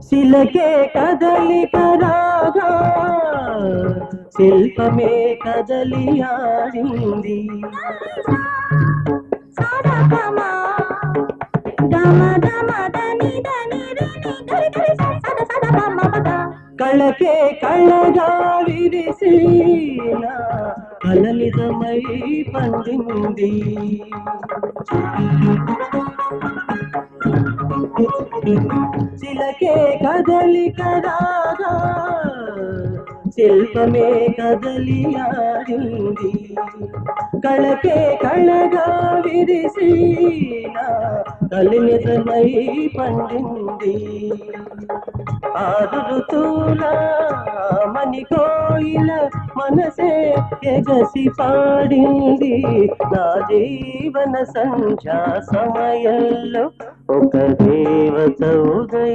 శిలకే కదలిక రాగా శిల్పమే కదలి ఆడింది. కళకే కళగా విరిసిన కలనిజమై పండింది. శిలకే కదలిక రాగా శిల్పమే కదలి ఆడింది. కళకే కళగా విరిసిన కలినిజమై పండింది. ఆరు ఋతువుల మణి కోయిల మనసే ఎగసి పాడింది. నా జీవన సంధ్యా సమయంలో ఒక దేవత ఉదయం